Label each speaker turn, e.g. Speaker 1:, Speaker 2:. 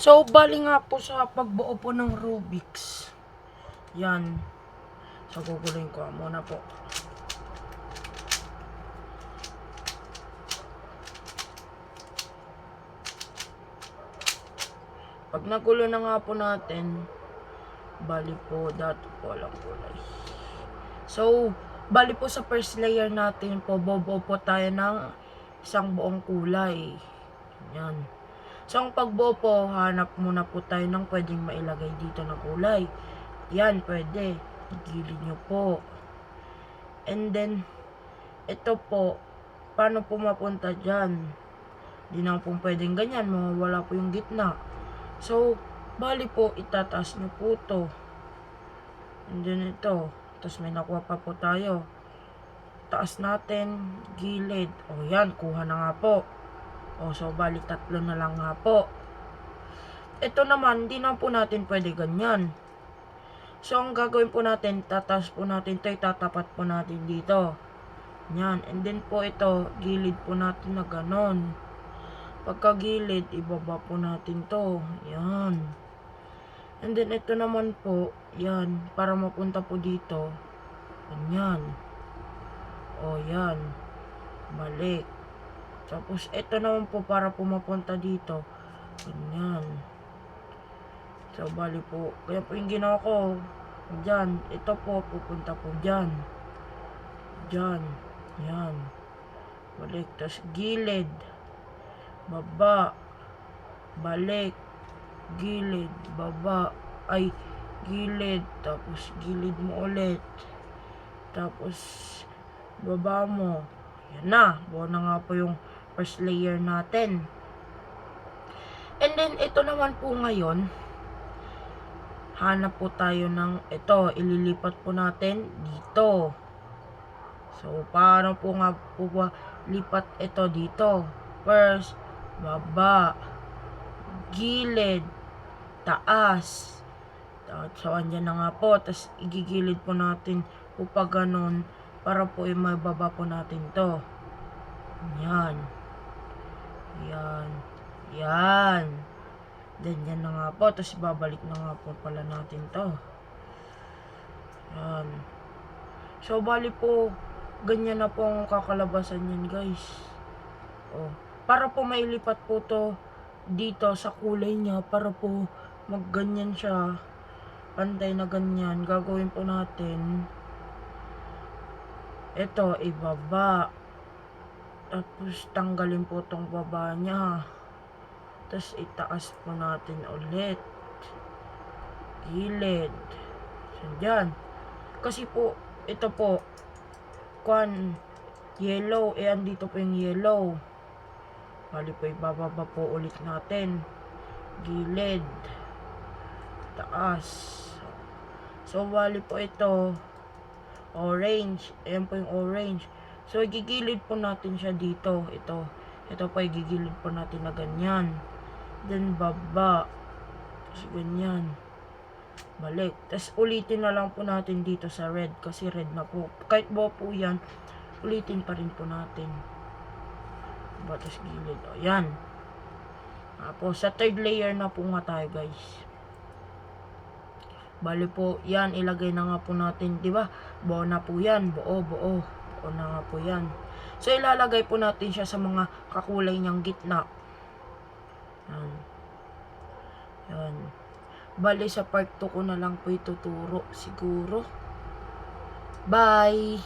Speaker 1: So, bali nga po sa pagbuo po ng Rubik's. Yan. So, guguluhin ko muna po. Pag nagulo na nga po natin, bali po, dati po lang kulay. So, bali po sa first layer natin po, bobo po tayo ng isang buong kulay. Yan. So, ang pagbuo po, hanap muna po tayo ng pwedeng mailagay dito na kulay. Yan, pwede. Igilid nyo po. And then, ito po, paano po mapunta dyan? Hindi na po pwedeng ganyan, mawawala po yung gitna. So, bali po, itataas nyo po to. And then ito, tapos may nakuha pa po tayo. Taas natin, gilid. O yan, kuha na nga po. O, so, bali, 3 na lang nga po. Ito naman, hindi na po natin pwede ganyan. So, ang gagawin po natin, tataas po natin ito, itatapat po natin dito. Yan. And then po ito, gilid po natin na ganon. Pagka gilid, ibaba po natin to. Yan. And then ito naman po, yan. Para mapunta po dito. Ganyan. O, yan. Balik. Tapos, ito naman po para po mapunta dito. Ganyan. So, bali po. Kaya po yung ginawa ko. Diyan. Ito po, pupunta po dyan. Diyan. Yan. Balik. Tapos, gilid. Baba. Balik. Gilid. Baba. Ay, gilid. Tapos, gilid mo ulit. Tapos, baba mo. Yan na. Buo na nga po yung first layer natin. And then, ito naman po ngayon, hanap po tayo ng ito, ililipat po natin dito. So, paano po nga po ba lipat ito dito? First, baba, gilid, taas. So, andyan na nga po. Tapos, igigilid po natin po pa ganun para po may baba po natin to. Yan. Yan. Yan. Then, yan na nga po. Tapos, babalik na nga po pala natin to. Yan. So, bali po, ganyan na po ang kakalabasan yan, guys. O, para po mailipat po to dito sa kulay niya, para po magganyan siya, pantay na ganyan, gagawin po natin, ito, ibaba. Tapos, tanggalin po tong baba niya. Tapos, itaas po natin ulit. Gilid. So, dyan. Kasi po, ito po, yellow. Andito po yung yellow. Bali po, ibababa po ulit natin. Gilid. Taas. So, bali po ito, orange. Ayan po yung orange. So, igigilid po natin siya dito. Ito po, igigilid po natin na ganyan. Then, baba. Tapos, ganyan. Balik. Tapos, ulitin na lang po natin dito sa red. Kasi red na po. Kahit buo po yan, ulitin pa rin po natin. Tapos, gilid. O, yan. Tapos, sa third layer na po nga tayo, guys. Bali po, yan. Ilagay na nga po natin. Diba? Buo na po yan. Buo. Buo na nga po yan. So, ilalagay po natin siya sa mga kakulay niyang gitna. Yan. Yan. Bali, sa part 2 ko na lang po ituturo. Siguro. Bye!